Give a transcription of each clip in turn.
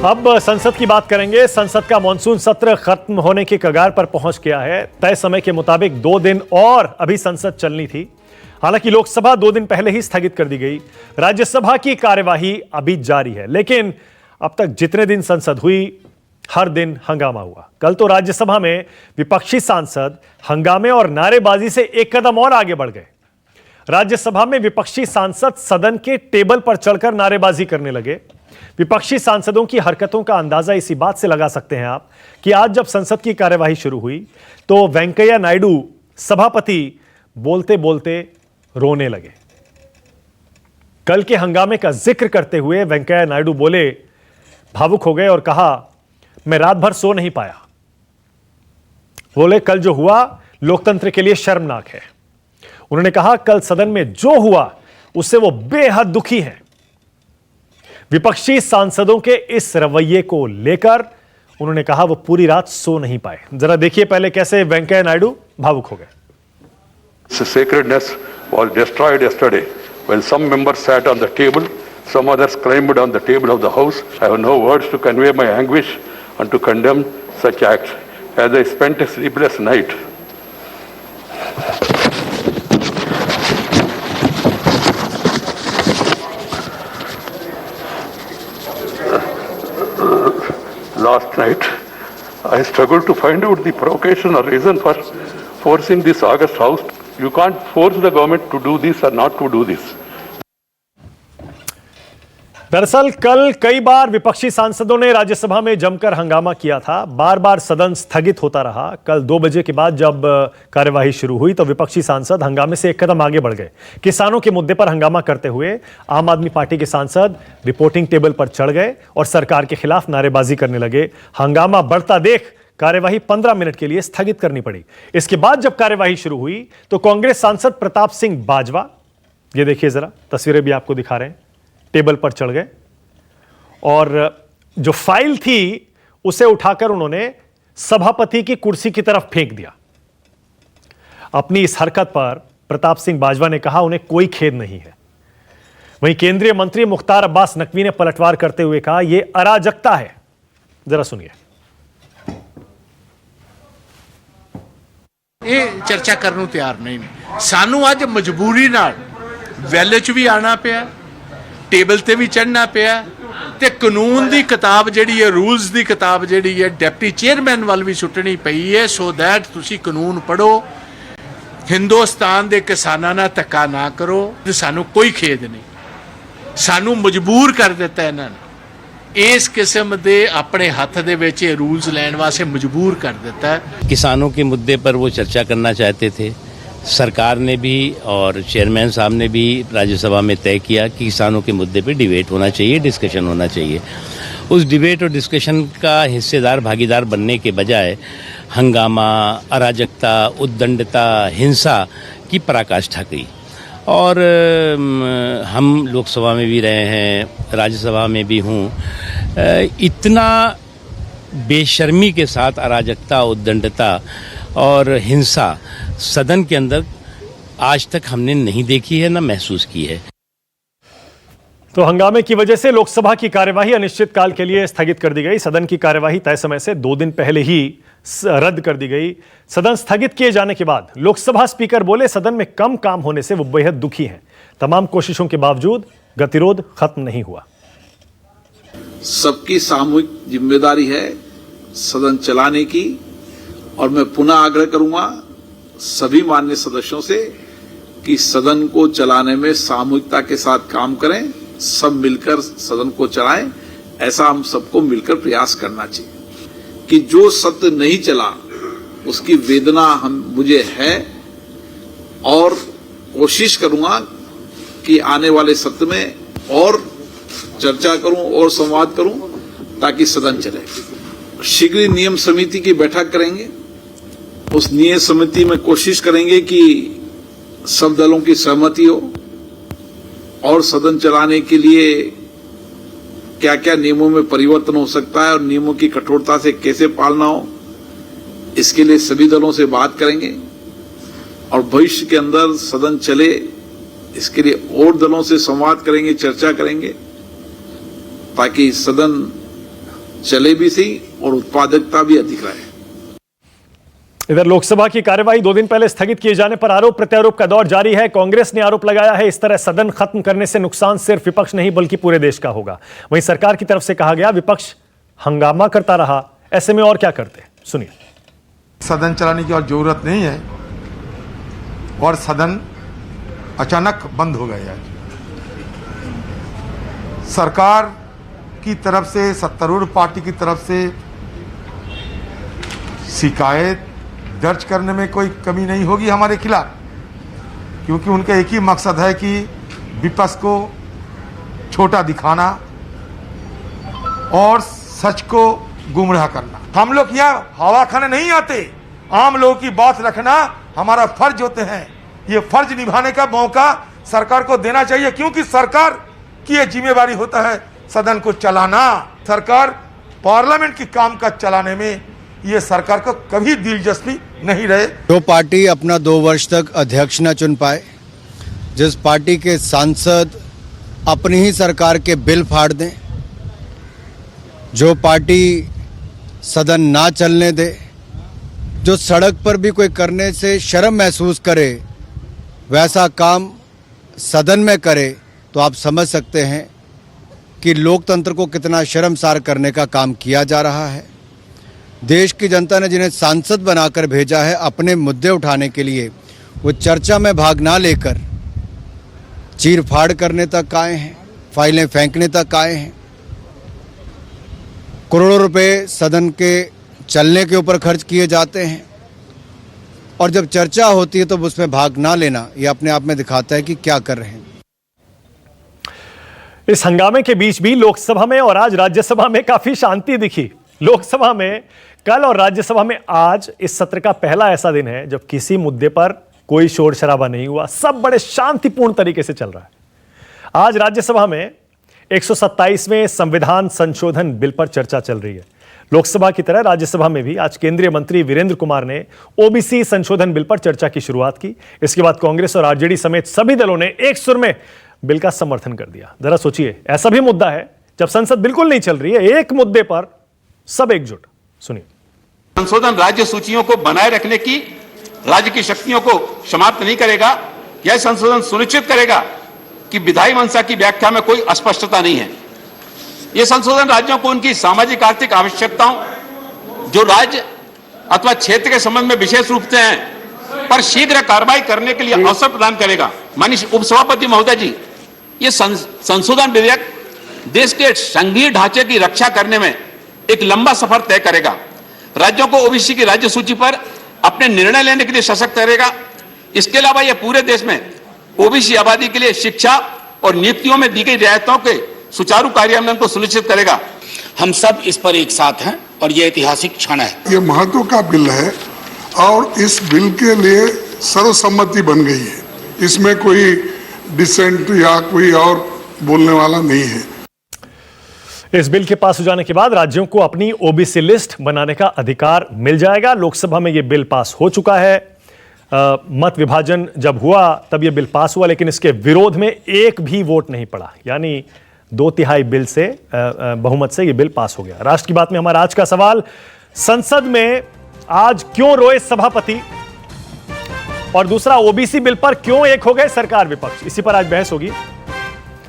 अब संसद की बात करेंगे। संसद का मॉनसून सत्र खत्म होने के कगार पर पहुंच गया है। तय समय के मुताबिक 2 दिन और अभी संसद चलनी थी। हालांकि लोकसभा 2 दिन पहले ही स्थगित कर दी गई। राज्यसभा की कार्यवाही अभी जारी है, लेकिन अब तक जितने दिन संसद हुई हर दिन हंगामा हुआ। कल तो राज्यसभा में विपक्षी सांसद हंगामे और नारेबाजी से एक कदम और आगे बढ़ गए। राज्यसभा में विपक्षी सांसद सदन के टेबल पर चढ़कर नारेबाजी करने लगे। विपक्षी सांसदों की हरकतों का अंदाजा इसी बात से लगा सकते हैं आप कि आज जब संसद की कार्यवाही शुरू हुई तो वेंकैया नायडू सभापति बोलते बोलते रोने लगे। कल के हंगामे का जिक्र करते हुए वेंकैया नायडू बोले, भावुक हो गए और कहा, मैं रात भर सो नहीं पाया। बोले, कल जो हुआ लोकतंत्र के लिए शर्मनाक है। उन्होंने कहा, कल सदन में जो हुआ उससे वो बेहद दुखी हैं। विपक्षी सांसदों के इस रवैये को लेकर उन्होंने कहा वो पूरी रात सो नहीं पाए। जरा देखिए पहले कैसे वेंकैया नायडू भावुक हो गए। Sacredness was destroyed yesterday when some members sat on the table, some others climbed on the table of the house. I have no words to convey my anguish and to condemn such acts as I spent a sleepless night. Last night, I struggled to find out the provocation or reason for forcing this August House. You can't force the government to do this or not to do this. दरअसल कल कई बार विपक्षी सांसदों ने राज्यसभा में जमकर हंगामा किया था। बार बार सदन स्थगित होता रहा। कल 2 बजे के बाद जब कार्यवाही शुरू हुई तो विपक्षी सांसद हंगामे से एक कदम आगे बढ़ गए। किसानों के मुद्दे पर हंगामा करते हुए आम आदमी पार्टी के सांसद रिपोर्टिंग टेबल पर चढ़ गए और सरकार के खिलाफ नारेबाजी करने लगे। हंगामा बढ़ता देख कार्यवाही 15 मिनट के लिए स्थगित करनी पड़ी। इसके बाद जब कार्यवाही शुरू हुई तो कांग्रेस सांसद प्रताप सिंह बाजवा, ये देखिए जरा तस्वीरें भी आपको दिखा रहे हैं, टेबल पर चढ़ गए और जो फाइल थी उसे उठाकर उन्होंने सभापति की कुर्सी की तरफ फेंक दिया। अपनी इस हरकत पर प्रताप सिंह बाजवा ने कहा उन्हें कोई खेद नहीं है। वहीं केंद्रीय मंत्री मुख्तार अब्बास नकवी ने पलटवार करते हुए कहा यह अराजकता है। जरा सुनिए। ये चर्चा करने तैयार नहीं। सानू आज मजबूरी नाल वैले च भी आना पिया, टेबल ते भी चढ़ना पिया ते कानून दी किताब जिहड़ी है, रूल्स दी किताब जिहड़ी है डिप्टी चेयरमैन वाल भी सुट्टनी पई है सो दैट तुसी कानून पढ़ो, हिंदुस्तान दे किसानां नाल धक्का ना करो। सानू कोई खेद नहीं, सानू मजबूर कर दिता इन्हां ने इस किस्म दे अपने हथ दे विच रूल्स लैण वास्ते मजबूर कर दिता है। किसानों के मुद्दे पर वो चर्चा करना चाहते थे। सरकार ने भी और चेयरमैन साहब ने भी राज्यसभा में तय किया कि किसानों के मुद्दे पे डिबेट होना चाहिए, डिस्कशन होना चाहिए। उस डिबेट और डिस्कशन का हिस्सेदार भागीदार बनने के बजाय हंगामा, अराजकता, उद्दंडता, हिंसा की पराकाष्ठा की। और हम लोकसभा में भी रहे हैं, राज्यसभा में भी हूँ। इतना बेशर्मी के साथ अराजकता, उद्दंडता और हिंसा सदन के अंदर आज तक हमने नहीं देखी है, ना महसूस की है। तो हंगामे की वजह से लोकसभा की कार्यवाही अनिश्चितकाल के लिए स्थगित कर दी गई। सदन की कार्यवाही तय समय से 2 दिन पहले ही रद्द कर दी गई। सदन स्थगित किए जाने के बाद लोकसभा स्पीकर बोले सदन में कम काम होने से वो बेहद दुखी हैं। तमाम कोशिशों के बावजूद गतिरोध खत्म नहीं हुआ। सबकी सामूहिक जिम्मेदारी है सदन चलाने की, और मैं पुनः आग्रह करूंगा सभी माननीय सदस्यों से कि सदन को चलाने में सामूहिकता के साथ काम करें, सब मिलकर सदन को चलाएं। ऐसा हम सबको मिलकर प्रयास करना चाहिए कि जो सत्र नहीं चला उसकी वेदना मुझे है, और कोशिश करूंगा कि आने वाले सत्र में और चर्चा करूं और संवाद करूं ताकि सदन चले। शीघ्र ही नियम समिति की बैठक करेंगे। उस नियम समिति में कोशिश करेंगे कि सब दलों की सहमति हो और सदन चलाने के लिए क्या क्या नियमों में परिवर्तन हो सकता है और नियमों की कठोरता से कैसे पालना हो, इसके लिए सभी दलों से बात करेंगे। और भविष्य के अंदर सदन चले इसके लिए और दलों से संवाद करेंगे, चर्चा करेंगे, ताकि सदन चले भी सही और उत्पादकता भी अधिक रहे। इधर लोकसभा की कार्यवाही 2 दिन पहले स्थगित किए जाने पर आरोप प्रत्यारोप का दौर जारी है। कांग्रेस ने आरोप लगाया है इस तरह सदन खत्म करने से नुकसान सिर्फ विपक्ष नहीं बल्कि पूरे देश का होगा। वहीं सरकार की तरफ से कहा गया विपक्ष हंगामा करता रहा, ऐसे में और क्या करते, सुनिए। सदन चलाने की और जरूरत नहीं है और सदन अचानक बंद हो गया। सरकार की तरफ से, सत्तारूढ़ पार्टी की तरफ से शिकायत दर्ज करने में कोई कमी नहीं होगी हमारे खिलाफ, क्योंकि उनका एक ही मकसद है कि विपक्ष को छोटा दिखाना और सच को गुमराह करना। हम लोग यहाँ हवा खाने नहीं आते, आम लोगों की बात रखना हमारा फर्ज होते हैं। ये फर्ज निभाने का मौका सरकार को देना चाहिए, क्योंकि सरकार की ये जिम्मेवारी होता है सदन को चलाना। सरकार पार्लियामेंट की कामकाज चलाने में ये सरकार को कभी दिलचस्पी नहीं रहे। जो पार्टी अपना 2 वर्ष तक अध्यक्ष न चुन पाए, जिस पार्टी के सांसद अपनी ही सरकार के बिल फाड़ दें, जो पार्टी सदन ना चलने दे, जो सड़क पर भी कोई करने से शर्म महसूस करे वैसा काम सदन में करे, तो आप समझ सकते हैं कि लोकतंत्र को कितना शर्मसार करने का काम किया जा रहा है। देश की जनता ने जिन्हें सांसद बनाकर भेजा है अपने मुद्दे उठाने के लिए, वो चर्चा में भाग ना लेकर चीर फाड़ करने तक आए हैं, फाइलें फेंकने तक आए हैं। करोड़ों रुपए सदन के चलने के ऊपर खर्च किए जाते हैं और जब चर्चा होती है तो उसमें भाग ना लेना, ये अपने आप में दिखाता है कि क्या कर रहे हैं। इस हंगामे के बीच भी लोकसभा में और आज राज्यसभा में काफी शांति दिखी। लोकसभा में कल और राज्यसभा में आज इस सत्र का पहला ऐसा दिन है जब किसी मुद्दे पर कोई शोर शराबा नहीं हुआ, सब बड़े शांतिपूर्ण तरीके से चल रहा है। आज राज्यसभा में 127वें संविधान संशोधन बिल पर चर्चा चल रही है। लोकसभा की तरह राज्यसभा में भी आज केंद्रीय मंत्री वीरेंद्र कुमार ने ओबीसी संशोधन बिल पर चर्चा की शुरुआत की। इसके बाद कांग्रेस और आरजेडी समेत सभी दलों ने एक सुर में बिल का समर्थन कर दिया। जरा सोचिए, ऐसा भी मुद्दा है जब संसद बिल्कुल नहीं चल रही है, एक मुद्दे पर सब एकजुट। सुनिए। संशोधन राज्य सूचियों को बनाए रखने की राज्य की शक्तियों को समाप्त नहीं करेगा। यह संशोधन सुनिश्चित करेगा कि विधायी मंशा की व्याख्या में कोई अस्पष्टता नहीं है। यह संशोधन राज्यों को उनकी सामाजिक आर्थिक आवश्यकताओं जो राज्य अथवा क्षेत्र के संबंध में विशेष रूप से हैं पर शीघ्र कार्रवाई करने के लिए अवसर प्रदान करेगा। माननीय उपसभापति महोदय जी, ये संशोधन विधेयक देश के संघीय ढांचे की रक्षा करने में एक लंबा सफर तय करेगा। राज्यों को ओबीसी की राज्य सूची पर अपने निर्णय लेने के लिए सशक्त करेगा। इसके अलावा यह पूरे देश में ओबीसी आबादी के लिए शिक्षा और नियुक्तियों में दी गई रियायतों के सुचारू कार्यान्वयन को सुनिश्चित करेगा। हम सब इस पर एक साथ हैं और यह ऐतिहासिक क्षण है। ये महत्व का बिल है और इस बिल के लिए सर्वसम्मति बन गई है। इसमें कोई डिसेंट या कोई और बोलने वाला नहीं है। इस बिल के पास हो जाने के बाद राज्यों को अपनी ओबीसी लिस्ट बनाने का अधिकार मिल जाएगा। लोकसभा में यह बिल पास हो चुका है। मत विभाजन जब हुआ तब यह बिल पास हुआ, लेकिन इसके विरोध में एक भी वोट नहीं पड़ा, यानी 2/3 बिल से बहुमत से यह बिल पास हो गया। राष्ट्र की बात में हमारा आज का सवाल, संसद में आज क्यों रोए सभापति, और दूसरा ओबीसी बिल पर क्यों एक हो गए सरकार विपक्ष, इसी पर आज बहस होगी।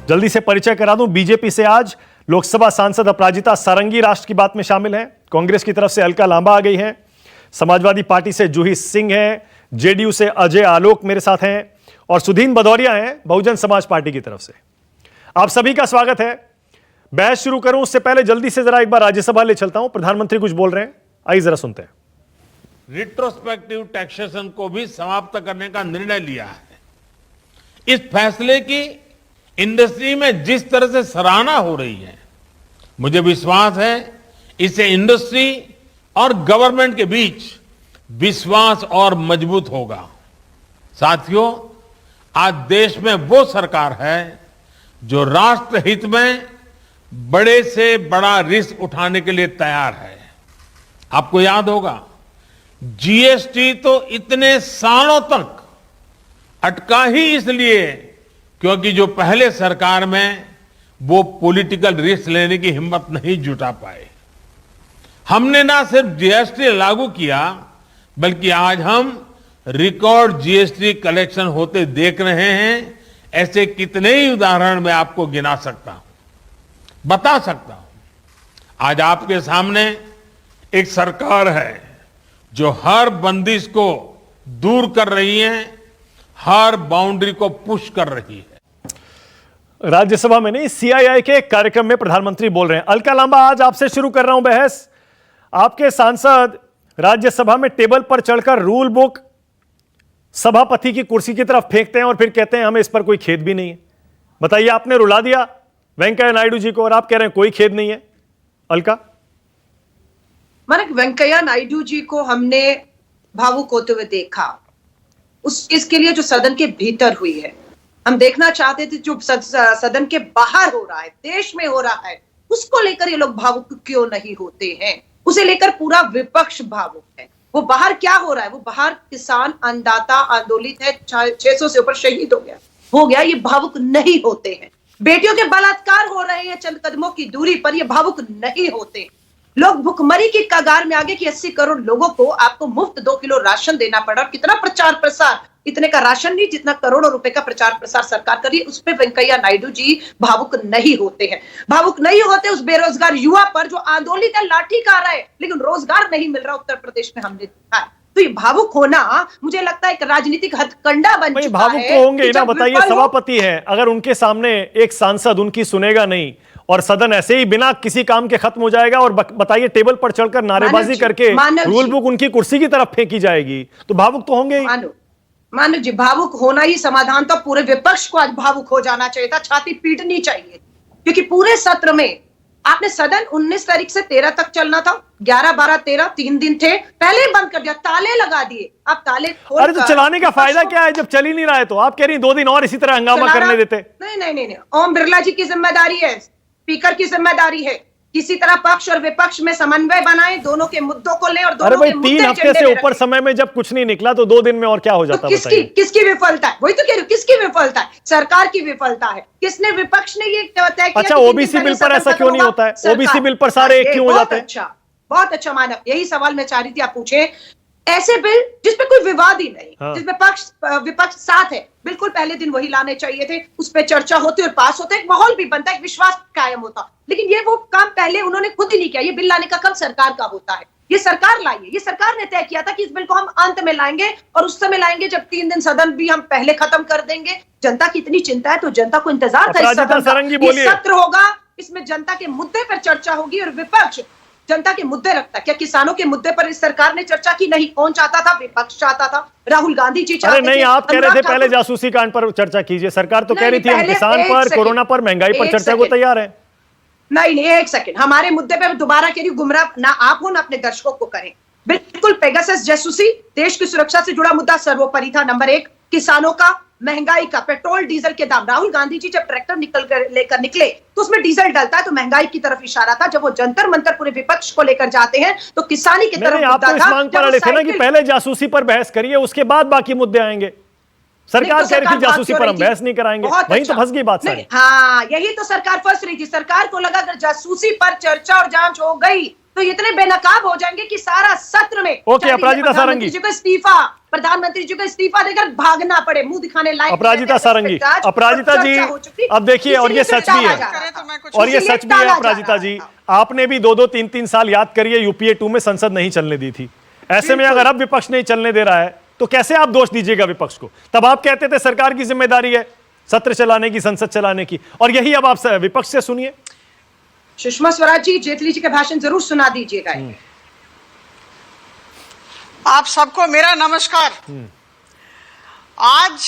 जल्दी से परिचय करा दूं, बीजेपी से आज लोकसभा सांसद अपराजिता सारंगी राष्ट्र की बात में शामिल हैं। कांग्रेस की तरफ से अलका लांबा आ गई हैं। समाजवादी पार्टी से जूही सिंह हैं। जेडीयू से अजय आलोक मेरे साथ हैं और सुधीन भदौरिया हैं बहुजन समाज पार्टी की तरफ से। आप सभी का स्वागत है। बहस शुरू करूं उससे पहले जल्दी से जरा एक बार राज्यसभा ले चलता हूं। प्रधानमंत्री कुछ बोल रहे हैं, आइए जरा सुनते हैं। रिट्रोस्पेक्टिव टैक्सेशन को भी समाप्त करने का निर्णय लिया है। इस फैसले की इंडस्ट्री में जिस तरह से सराहना हो रही है, मुझे विश्वास है इससे इंडस्ट्री और गवर्नमेंट के बीच विश्वास और मजबूत होगा। साथियों, आज देश में वो सरकार है जो राष्ट्र हित में बड़े से बड़ा रिस्क उठाने के लिए तैयार है। आपको याद होगा, जीएसटी तो इतने सालों तक अटका ही इसलिए क्योंकि जो पहले सरकार में वो पॉलिटिकल रिस्क लेने की हिम्मत नहीं जुटा पाए। हमने ना सिर्फ जीएसटी लागू किया, बल्कि आज हम रिकॉर्ड जीएसटी कलेक्शन होते देख रहे हैं। ऐसे कितने ही उदाहरण मैं आपको गिना सकता हूं, बता सकता हूं। आज आपके सामने एक सरकार है जो हर बंदिश को दूर कर रही है, हर बाउंड्री को पुश कर रही है। राज्यसभा में नहीं, सीआईआई के एक कार्यक्रम में प्रधानमंत्री बोल रहे हैं। अलका लांबा, आज आपसे शुरू कर रहा हूं बहस। आपके सांसद राज्यसभा में टेबल पर चढ़कर रूल बुक सभापति की कुर्सी की तरफ फेंकते हैं और फिर कहते हैं हमें इस पर कोई खेद भी नहीं है। बताइए, आपने रुला दिया वेंकैया नायडू जी को और आप कह रहे हैं कोई खेद नहीं है। अलका, मानक वेंकैया नायडू जी को हमने भावुक होते हुए देखा, उस इसके लिए जो सदन के भीतर हुई है। हम देखना चाहते थे जो सदन के बाहर हो रहा है, देश में हो रहा है, उसको लेकर ये लोग भावुक क्यों नहीं होते हैं। उसे लेकर पूरा विपक्ष भावुक है। वो बाहर क्या हो रहा है, वो बाहर किसान अन्नदाता आंदोलित है, 600 से ऊपर शहीद हो गया, ये भावुक नहीं होते हैं। बेटियों के बलात्कार हो रहे हैं चंद कदमों की दूरी पर, ये भावुक नहीं होते। लोग भुखमरी की कगार में आगे कि 80 करोड़ लोगों को आपको मुफ्त 2 किलो राशन देना पड़ा। और कितना प्रचार प्रसार, इतने का राशन नहीं जितना करोड़ों रुपए का प्रचार प्रसार सरकार करी, उस पे वेंकैया नायडू जी भावुक नहीं होते हैं। भावुक नहीं होते उस बेरोजगार युवा पर जो आंदोलित है, लाठी खा रहा है, लेकिन रोजगार नहीं मिल रहा उत्तर प्रदेश में, हमने देखा है। तो ये भावुक होना मुझे लगता है एक राजनीतिक हथकंडा बन चुका है। भावुक तो होंगे ना, बताइए, सभापति है, अगर उनके सामने एक सांसद उनकी सुनेगा नहीं और सदन ऐसे ही बिना किसी काम के खत्म हो जाएगा और बताइए टेबल पर चढ़कर नारेबाजी करके रूल बुक उनकी कुर्सी की तरफ फेंकी जाएगी, तो भावुक तो होंगे ही। मानो जी, भावुक होना ही समाधान था। पूरे विपक्ष को आज भावुक हो जाना चाहिए था, छाती पीटनी चाहिए, क्योंकि पूरे सत्र में आपने सदन 19 तारीख से 13 तक चलना था, 11, 12, 13 3 दिन थे, पहले ही बंद कर दिया, ताले लगा दिए। आप ताले खोल, अरे तो चलाने का फायदा क्या है जब चल ही नहीं रहा है? तो आप कह रही 2 दिन और इसी तरह हंगामा करने देते। नहीं, ओम बिरला जी की जिम्मेदारी है, स्पीकर की जिम्मेदारी है, किसी तरह पक्ष और विपक्ष में समन्वय बनाए, दोनों के मुद्दों को ले और दोनों के मुद्दे 3 हफ्ते से ऊपर समय में जब कुछ नहीं निकला तो 2 दिन में और क्या हो जाता? किसकी विफलता है? वही तो कह रही हूँ, किसकी विफलता है? सरकार की विफलता है। किसने, विपक्ष ने ये तय किया? अच्छा, ओबीसी बिल पर ऐसा क्यों नहीं होता है? ओबीसी बिल पर सारे एक क्यों हो जाते हैं? बहुत अच्छा मानव, यही सवाल मैं चाह रही थी आप पूछे। ऐसे बिल जिसपे कोई विवाद ही नहीं, जिसमें पक्ष विपक्ष साथ है, बिल्कुल पहले दिन वही लाने चाहिए थे, उस पर चर्चा होती और पास होता, एक माहौल भी बनता, एक विश्वास कायम होता। लेकिन ये वो काम पहले उन्होंने खुद ही नहीं किया। ये बिल लाने का काम सरकार का होता है, ये सरकार लाई है। ये सरकार ने तय किया था कि इस बिल को हम अंत में लाएंगे और उस समय लाएंगे जब 3 दिन सदन भी हम पहले खत्म कर देंगे। जनता की इतनी चिंता है तो जनता को इंतजार था, सत्र होगा, इसमें जनता के मुद्दे पर चर्चा होगी और विपक्ष जनता के मुद्दे रखता है। क्या किसानों के मुद्दे पर इस सरकार ने चर्चा की? नहीं। कौन चाहता था? विपक्ष चाहता था, राहुल गांधी जी चाहते थे। नहीं, आप कह रहे थे पहले जासूसी कांड पर चर्चा कीजिए, सरकार तो कह रही थी हम किसान पर, कोरोना पर, महंगाई पर चर्चा को तैयार है। नहीं, एक सेकंड, हमारे मुद्दे पे दोबारा कह रही हूं, गुमराह ना आप हो ना अपने दर्शकों को करें। बिल्कुल पेगासस जासूसी, देश की सुरक्षा से जुड़ा मुद्दा सर्वोपरि था। नंबर 1 किसानों का, महंगाई का, पेट्रोल डीजल के दाम। राहुल गांधी जी जब ट्रैक्टर लेकर निकले तो उसमें डीजल डलता है, तो महंगाई की तरफ इशारा था। जब वो जंतर मंतर पूरे विपक्ष को लेकर जाते हैं तो किसानी की तरफ आप तो इस मांग पर अड़े थे ना कि पहले जासूसी पर बहस करिए, उसके बाद बाकी मुद्दे आएंगे। सरकार कह रही थी जासूसी पर हम बहस नहीं कराएंगे, वहीं तो फंस गई बात सारी। हाँ, यही तो सरकार फंस रही थी। सरकार को लगा अगर जासूसी पर चर्चा और जांच हो गई तो इतने बेनकाब हो जाएंगे कि सारा सत्र में अपराजिता सारंगी जी को इस्तीफा, प्रधानमंत्री जी को इस्तीफा देकर भागना पड़े, मुंह दिखाने लायक। अपराजिता सारंगी, अपराजिता जी, अब देखिए, और ये सच भी है, और ये सच भी है अपराजिता जी, आपने भी 2-2, 3-3 साल, याद करिए, यूपीए 2 में संसद नहीं चलने दी थी। ऐसे में अगर अब विपक्ष नहीं चलने दे रहा है तो कैसे आप दोष दीजिएगा विपक्ष को? तब आप कहते थे सरकार की जिम्मेदारी है सत्र चलाने की, संसद चलाने की, और यही अब आप विपक्ष से सुनिए। सुषमा स्वराज जी, जेटली जी के भाषण जरूर सुना दीजिएगा। आप सबको मेरा नमस्कार। आज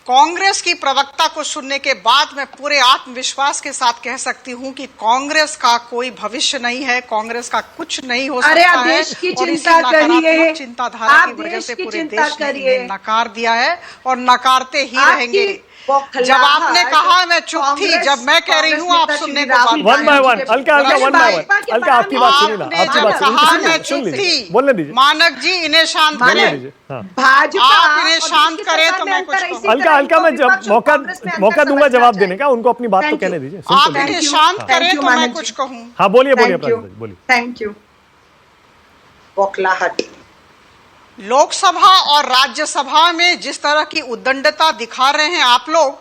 कांग्रेस की प्रवक्ता को सुनने के बाद मैं पूरे आत्मविश्वास के साथ कह सकती हूं कि कांग्रेस का कोई भविष्य नहीं है, कांग्रेस का कुछ नहीं हो सकता है। देश की चिंता करिए, चिंताधारा की वजह से पूरे देश ने नकार दिया है और नकारते ही रहेंगे। जब आपने कहा मैं चुप थी, जब मैं कह रही हूँ आप सुनने को one by one, Alka 1 by 1, Alka आपकी बात सुनिए ना, आपकी बात सुनिए, बोलने दीजिए। मानक जी इन्हें शांत करें, आप इन्हें शांत करें तो मैं कुछ कहूँ। अलका मैं जब मौका दूंगा जवाब देने का, उनको अपनी बात तो कहने दीजिए। आप इन्हें शांत करें तो मैं कुछ कहूँ। हाँ बोलिए, बोलिए अपराजिता जी, बोलिए। Thank you. बौखलाहट। लोकसभा और राज्यसभा में जिस तरह की उद्दंडता दिखा रहे हैं आप लोग,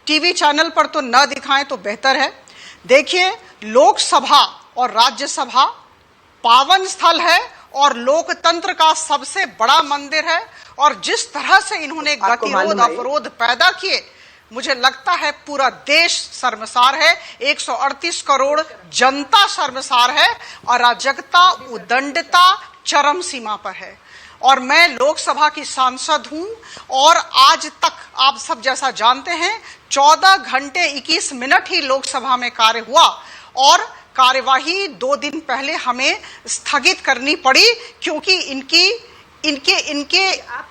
टीवी चैनल पर तो न दिखाएं तो बेहतर है। देखिए, लोकसभा और राज्यसभा पावन स्थल है और लोकतंत्र का सबसे बड़ा मंदिर है, और जिस तरह से इन्होंने गतिरोध अवरोध पैदा किए, मुझे लगता है पूरा देश शर्मसार है, 138 करोड़ जनता शर्मसार है, अराजकता उद्दंडता चरम सीमा पर है। और मैं लोकसभा की सांसद हूं, और आज तक आप सब जैसा जानते हैं 14 घंटे 21 मिनट ही लोकसभा में कार्य हुआ, और कार्यवाही 2 दिन पहले हमें स्थगित करनी पड़ी, क्योंकि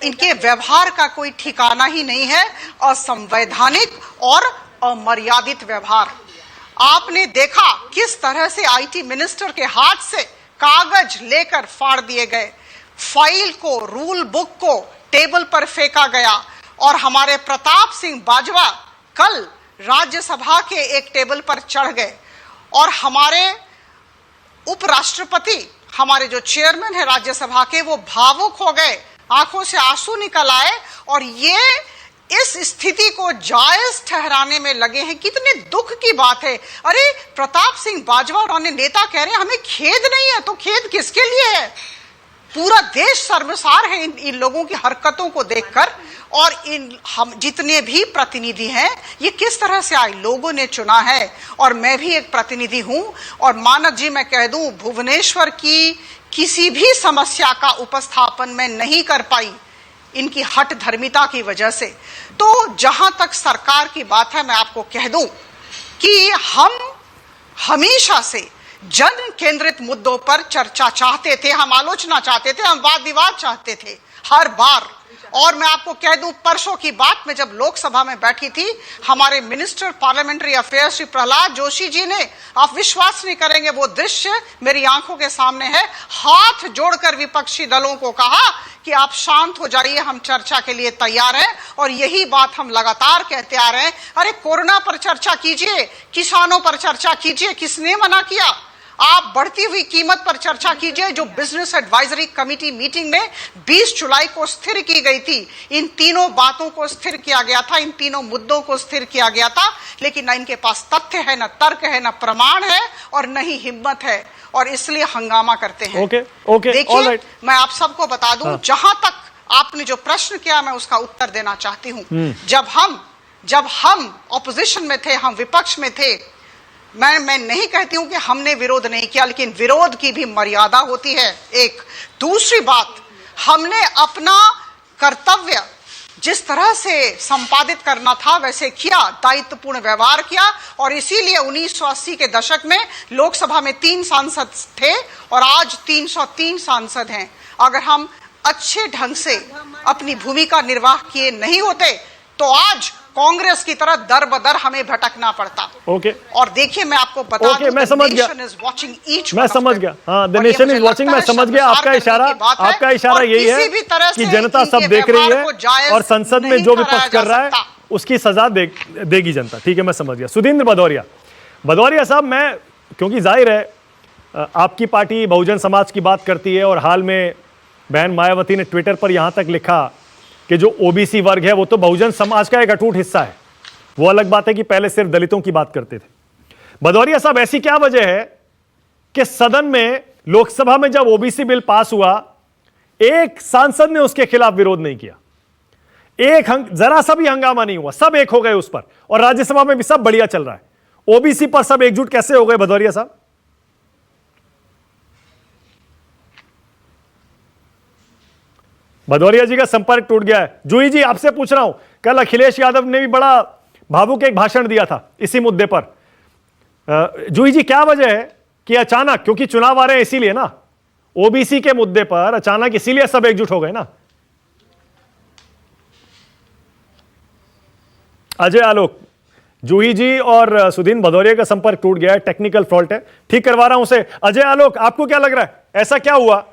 इनके व्यवहार का कोई ठिकाना ही नहीं है, असंवैधानिक और अमर्यादित व्यवहार। आपने देखा किस तरह से आईटी मिनिस्टर के हाथ से कागज लेकर फाड़ दिए गए, फाइल को, रूल बुक को टेबल पर फेंका गया, और हमारे प्रताप सिंह बाजवा कल राज्यसभा के एक टेबल पर चढ़ गए, और हमारे उपराष्ट्रपति, हमारे जो चेयरमैन है राज्यसभा के, वो भावुक हो गए, आंखों से आंसू निकल आए, और ये इस स्थिति को जायज ठहराने में लगे हैं। कितने दुख की बात है। अरे प्रताप सिंह बाजवा और अन्य नेता कह रहे हैं हमें खेद नहीं है, तो खेद किसके लिए है? पूरा देश शर्मसार है इन लोगों की हरकतों को देखकर। और हम जितने भी प्रतिनिधि हैं, ये किस तरह से आए, लोगों ने चुना है, और मैं भी एक प्रतिनिधि हूं। और मानद जी, मैं कह दूं, भुवनेश्वर की किसी भी समस्या का उपस्थापन मैं नहीं कर पाई इनकी हठ धर्मिता की वजह से। तो जहां तक सरकार की बात है, मैं आपको कह दूं कि हम हमेशा से जन केंद्रित मुद्दों पर चर्चा चाहते थे, हम आलोचना चाहते थे, हम वाद विवाद चाहते थे हर बार। और मैं आपको कह दूं, परसों की बात में जब लोकसभा में बैठी थी, हमारे minister parliamentary affairs Shri Prahlad Joshi ji ने, आप विश्वास नहीं करेंगे, वो दृश्य मेरी आंखों के सामने है, हाथ जोड़कर विपक्षी दलों को कहा कि आप शांत हो जाइए, हम चर्चा के लिए तैयार हैं। और यही बात हम लगातार कहते आ रहे हैं। अरे कोरोना पर चर्चा कीजिए, किसानों पर चर्चा कीजिए, किसने मना किया? आप बढ़ती हुई कीमत पर चर्चा कीजिए, जो बिजनेस एडवाइजरी कमेटी मीटिंग में 20 जुलाई को स्थिर की गई थी। इन तीनों बातों को स्थिर किया गया था, इन तीनों मुद्दों को स्थिर किया गया था, लेकिन न इनके पास तथ्य है, न तर्क है, न प्रमाण है, और न ही हिम्मत है, और इसलिए हंगामा करते हैं। देखिए, मैं आप सबको बता दूं, जहां तक आपने जो प्रश्न किया, मैं उसका उत्तर देना चाहती हूं। जब हम ऑपोजिशन में थे, हम विपक्ष में थे, मैं नहीं कहती हूं कि हमने विरोध नहीं किया, लेकिन विरोध की भी मर्यादा होती है। एक दूसरी बात, हमने अपना कर्तव्य जिस तरह से संपादित करना था वैसे किया, दायित्वपूर्ण व्यवहार किया, और इसीलिए 1980 के दशक में लोकसभा में 3 सांसद थे और आज 303 सांसद हैं। अगर हम अच्छे ढंग से अपनी भूमिका निर्वाह किए नहीं होते, तो आज कांग्रेस की तरह दर बदर हमें भटकना पड़ता। और देखिए, मैं आपको बता दूं, मैं समझ गया, मैं समझ गया, हाँ, द नेशन इज वॉचिंग, मैं समझ गया आपका इशारा यही है कि जनता सब देख रही है, और संसद में जो विपक्ष कर रहा है उसकी सजा देगी जनता। ठीक है, मैं समझ गया। सुधींद्र भदौरिया साहब, मैं, क्योंकि जाहिर है आपकी पार्टी बहुजन समाज की बात करती है, और हाल में बहन मायावती ने ट्विटर पर यहां तक लिखा कि जो ओबीसी वर्ग है वो तो बहुजन समाज का एक अटूट हिस्सा है। वो अलग बात है कि पहले सिर्फ दलितों की बात करते थे। भदौरिया साहब, ऐसी क्या वजह है कि सदन में, लोकसभा में जब ओबीसी बिल पास हुआ, एक सांसद ने उसके खिलाफ विरोध नहीं किया, जरा सा भी हंगामा नहीं हुआ, सब एक हो गए उस पर, और राज्यसभा में भी सब बढ़िया चल रहा है। ओबीसी पर सब एकजुट कैसे हो गए भदौरिया साहब? भदौरिया जी का संपर्क टूट गया है। जूही जी, आपसे पूछ रहा हूं, कल अखिलेश यादव ने भी बड़ा भावुक एक भाषण दिया था इसी मुद्दे पर। जूही जी, क्या वजह है कि अचानक, क्योंकि चुनाव आ रहे हैं इसीलिए ना, ओबीसी के मुद्दे पर अचानक इसीलिए सब एकजुट हो गए ना? अजय आलोक, जूही जी और सुधींद्र भदौरिया का संपर्क टूट गया है, टेक्निकल फॉल्ट है, ठीक करवा रहा हूं उसे। अजय आलोक, आपको क्या लग रहा है, ऐसा क्या हुआ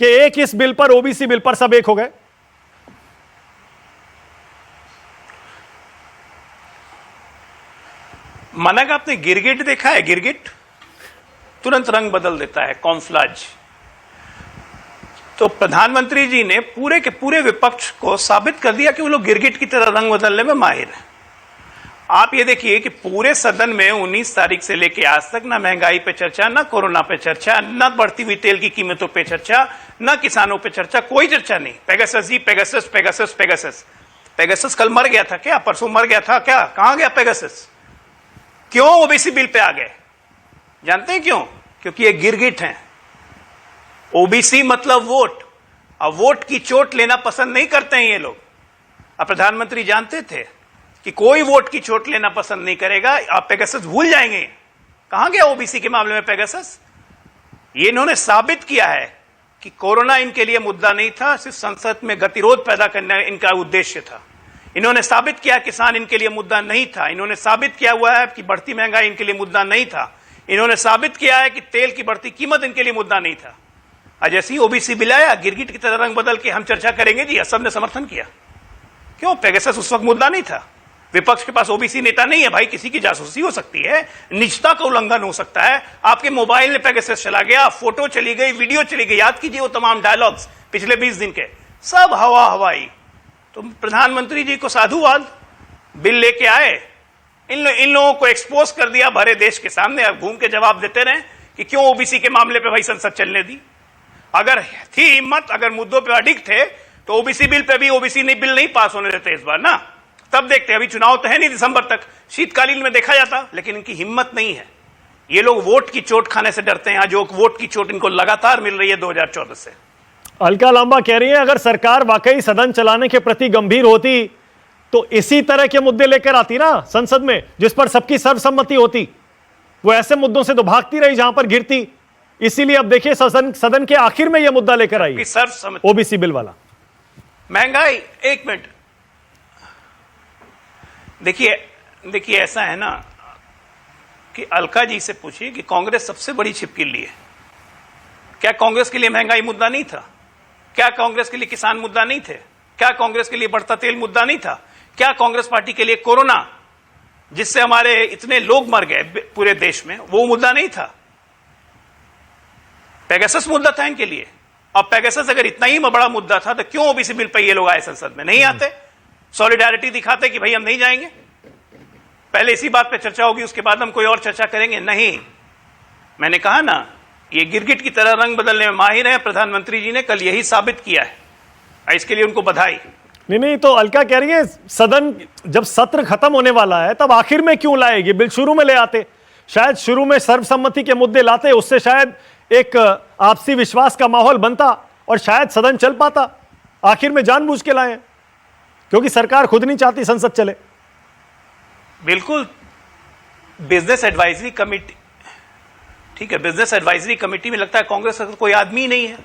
कि एक इस बिल पर, ओबीसी बिल पर सब एक हो गए? माना कि आपने गिरगिट देखा है? गिरगिट तुरंत रंग बदल देता है, कॉन्फ्लाज। तो प्रधानमंत्री जी ने पूरे के पूरे विपक्ष को साबित कर दिया कि वो लोग गिरगिट की तरह रंग बदलने में माहिर हैं। आप ये देखिए कि पूरे सदन में 19 तारीख से लेके आज तक ना महंगाई पे चर्चा, ना कोरोना पे चर्चा, ना बढ़ती हुई तेल की कीमतों पे चर्चा, ना किसानों पे चर्चा, कोई चर्चा नहीं। पेगासस जी, पेगासस पेगासस पेगासस। पेगासस कल मर गया था क्या? परसों मर गया था क्या? कहां गया पेगासस? क्यों ओबीसी बिल पे आ गए? जानते हैं क्यों? क्योंकि ये गिरगिट हैं। ओबीसी मतलब वोट। अब वोट की चोट लेना पसंद नहीं करते हैं ये लोग। अब प्रधानमंत्री जानते थे कि कोई वोट की चोट लेना पसंद नहीं करेगा, आप पेगासस भूल जाएंगे। कहां गया ओबीसी के मामले में पेगासस? ये इन्होंने साबित किया है कि कोरोना इनके लिए मुद्दा नहीं था, सिर्फ संसद में गतिरोध पैदा करना इनका उद्देश्य था। इन्होंने साबित किया किसान इनके लिए मुद्दा नहीं था। इन्होंने साबित किया हुआ है कि बढ़ती महंगाई इनके लिए मुद्दा नहीं था। इन्होंने साबित किया है कि तेल की बढ़ती कीमत इनके लिए मुद्दा नहीं था। आज ऐसी ओबीसी बिल आया, गिरगिट की तरह रंग बदल के हम चर्चा करेंगे जी, असम ने समर्थन किया। क्यों? पेगासस उस वक्त मुद्दा नहीं था। विपक्ष के पास ओबीसी नेता नहीं है भाई, किसी की जासूसी हो सकती है, निजता का उल्लंघन हो सकता है। आपके मोबाइल में पेगासस चला गया, फोटो चली गई, वीडियो चली गई। याद कीजिए वो तमाम डायलॉग्स पिछले 20 दिन के, सब हवा हवाई। तो प्रधानमंत्री जी को साधुवाद, बिल लेके आए, इन लोगों को एक्सपोज कर दिया भरे देश के सामने। अब घूम के जवाब देते रहे कि क्यों ओबीसी के मामले पे भाई संसद चलने दी। अगर थी हिम्मत, अगर मुद्दों पे अडिग थे तो ओबीसी बिल पे भी ओबीसी बिल नहीं पास होने देते इस बार ना। तब देखते, अभी चुनाव तो है नहीं दिसंबर तक, शीतकालीन में देखा जाता, लेकिन इनकी हिम्मत नहीं है। ये लोग वोट की चोट खाने से डरते हैं, जो वोट की चोट इनको लगातार मिल रही है 2014 से। अलका लांबा कह रही है अगर सरकार वाकई सदन चलाने के प्रति गंभीर होती तो इसी तरह के मुद्दे लेकर आती ना संसद में, जिस पर सबकी सर्वसम्मति होती। वो ऐसे मुद्दों से तो भागती रही जहां पर गिरती। इसीलिए अब देखिए सदन के आखिर में यह मुद्दा लेकर आई, सर्वसम्मति ओबीसी बिल वाला। महंगाई, एक मिनट देखिए ऐसा है ना कि अलका जी से पूछिए कि कांग्रेस सबसे बड़ी छिपकली है। क्या कांग्रेस के लिए महंगाई मुद्दा नहीं था? क्या कांग्रेस के लिए किसान मुद्दा नहीं थे? क्या कांग्रेस के लिए बढ़ता तेल मुद्दा नहीं था? क्या कांग्रेस पार्टी के लिए कोरोना, जिससे हमारे इतने लोग मर गए पूरे देश में, वो मुद्दा नहीं था? पेगासस मुद्दा था इनके लिए। अब पेगासस अगर इतना ही बड़ा मुद्दा था तो क्यों ओबीसी बिल पर ये लोग आए संसद में? नहीं आते, सॉलिडारिटी दिखाते कि भाई हम नहीं जाएंगे, पहले इसी बात पे चर्चा होगी, उसके बाद हम कोई और चर्चा करेंगे। नहीं, मैंने कहा ना, ये गिरगिट की तरह रंग बदलने में माहिर है। प्रधानमंत्री जी ने कल यही साबित किया है, इसके लिए उनको बधाई। नहीं, तो अलका कह रही है सदन जब सत्र खत्म होने वाला है तब आखिर में क्यों लाएगी? बिल शुरू में ले आते, शायद शुरू में सर्वसम्मति के मुद्दे लाते, उससे शायद एक आपसी विश्वास का माहौल बनता और शायद सदन चल पाता। आखिर में जानबूझ के लाए, क्योंकि सरकार खुद नहीं चाहती संसद चले। बिल्कुल, बिजनेस एडवाइजरी कमेटी, ठीक है, बिजनेस एडवाइजरी कमेटी में लगता है कांग्रेस का कोई आदमी नहीं है।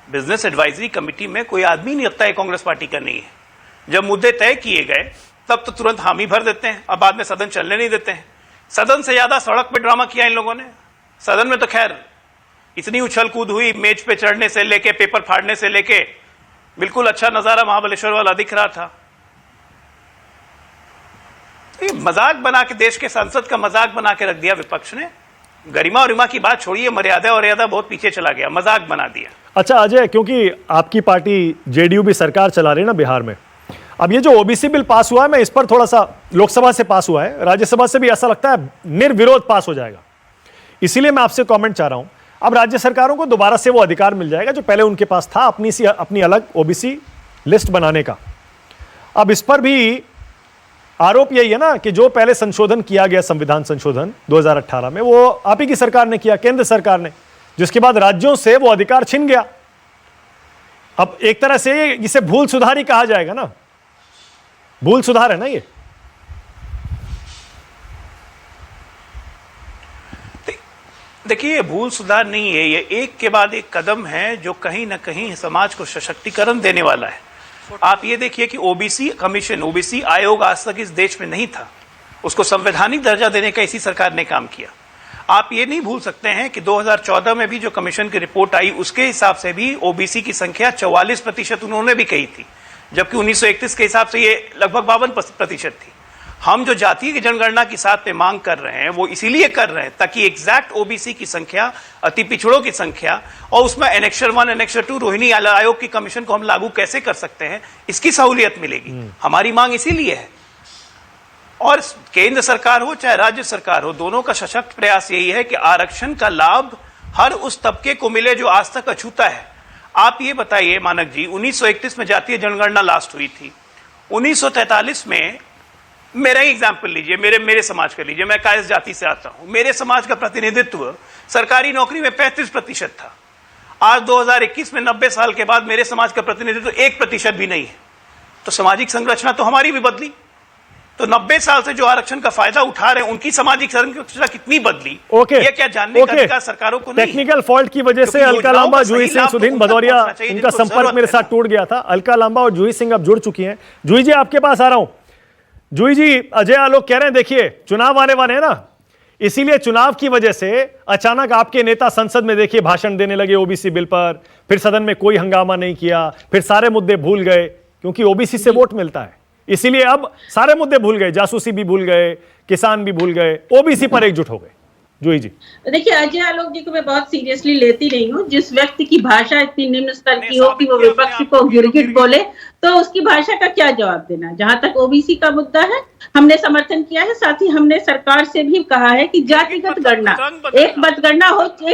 बिजनेस एडवाइजरी कमेटी में कोई आदमी नहीं लगता है कांग्रेस पार्टी का नहीं है। जब मुद्दे तय किए गए तब तो तुरंत हामी भर देते हैं, अब बाद में सदन चलने नहीं देते हैं। सदन से ज्यादा सड़क पे ड्रामा किया इन लोगों ने। सदन में तो खैर इतनी उछल कूद हुई, मेज पे चढ़ने से लेके पेपर फाड़ने से लेके, बिल्कुल अच्छा नजारा महाबलेश्वर वाला दिख रहा था। तो मजाक बना के, देश के संसद का मजाक बना के रख दिया विपक्ष ने। गरिमा और इमा की बात छोड़िए, मर्यादा और मर्यादा बहुत पीछे चला गया, मजाक बना दिया। अच्छा अजय, क्योंकि आपकी पार्टी जेडीयू भी सरकार चला रही है ना बिहार में, अब ये जो ओबीसी बिल पास हुआ है, मैं इस पर थोड़ा सा, लोकसभा से पास हुआ है, राज्यसभा से भी ऐसा लगता है निर्विरोध पास हो जाएगा। इसीलिए मैं आपसे कमेंट चाह रहा हूं, अब राज्य सरकारों को दोबारा से वो अधिकार मिल जाएगा जो पहले उनके पास था, अपनी अलग ओबीसी लिस्ट बनाने का। अब इस पर भी आरोप यही है ना कि जो पहले संशोधन किया गया, संविधान संशोधन 2018 में, वो आप ही की सरकार ने किया, केंद्र सरकार ने, जिसके बाद राज्यों से वो अधिकार छिन गया। अब एक तरह से इसे भूल सुधार ही कहा जाएगा ना, भूल सुधार है ना ये। देखिए, ये भूल सुधार नहीं है, ये एक के बाद एक कदम है जो कहीं ना कहीं समाज को सशक्तिकरण देने वाला है। आप ये देखिए कि ओबीसी कमीशन, ओबीसी आयोग आज तक इस देश में नहीं था, उसको संवैधानिक दर्जा देने का इसी सरकार ने काम किया। आप ये नहीं भूल सकते हैं कि 2014 में भी जो कमीशन की रिपोर्ट आई, उसके हिसाब से भी ओबीसी की संख्या 44% उन्होंने भी कही थी, जबकि 1931 के हिसाब से ये लगभग 52% थी। हम जो जातीय जनगणना की साथ में मांग कर रहे हैं वो इसीलिए कर रहे हैं ताकि एग्जैक्ट ओबीसी की संख्या, अति पिछड़ों की संख्या और उसमें एनेक्सर 1, एनेक्सर 2 रोहिणी आयोग की कमीशन को हम लागू कैसे कर सकते हैं, इसकी सहूलियत मिलेगी। हमारी मांग इसीलिए है। और केंद्र सरकार हो चाहे राज्य सरकार हो, दोनों का सशक्त प्रयास यही है कि आरक्षण का लाभ हर उस तबके को मिले जो आज तक अछूता है। आप ये बताइए मानक जी, 1931 में जातीय जनगणना लास्ट हुई थी। 1943 में मेरा ही एग्जाम्पल लीजिए, मेरे समाज का लीजिए, मैं कायस्थ जाति से आता हूं। मेरे समाज का प्रतिनिधित्व सरकारी नौकरी में 35% था। आज 2021 में 90 साल के बाद मेरे समाज का प्रतिनिधित्व 1% भी नहीं है। तो सामाजिक संरचना तो हमारी भी बदली। तो 90 साल से जो आरक्षण का फायदा उठा रहे हैं उनकी सामाजिक संरचना कितनी बदली, ये क्या जानने का अधिकार सरकारों को नहीं है। टेक्निकल फॉल्ट की वजह से अलका लांबा, जूही सिंह, सुधीन भदौरिया, उनका संपर्क मेरे साथ टूट गया था। अलका लांबा और जूही सिंह अब जुड़ चुकी हैं। जूही जी, आपके पास आ रहा हूं। जूही जी, अजय आलोक कह रहे हैं देखिए चुनाव आने वाले हैं ना, इसीलिए चुनाव की वजह से अचानक आपके नेता संसद में देखिए भाषण देने लगे ओबीसी बिल पर, फिर सदन में कोई हंगामा नहीं किया, फिर सारे मुद्दे भूल गए, क्योंकि ओबीसी से वोट मिलता है, इसीलिए अब सारे मुद्दे भूल गए, जासूसी भी भूल गए, किसान भी भूल गए, ओबीसी पर एकजुट हो गए। जूही जी, देखिए अजय आलोक जी को मैं बहुत सीरियसली लेती नहीं हूँ। जिस व्यक्ति की भाषा इतनी निम्न स्तर की हो कि वो विपक्ष को गिरगिट बोले, तो उसकी भाषा का क्या जवाब देना। जहां तक ओबीसी का मुद्दा है, हमने समर्थन किया है, साथ ही हमने सरकार से भी कहा है कि जातिगत गणना, एक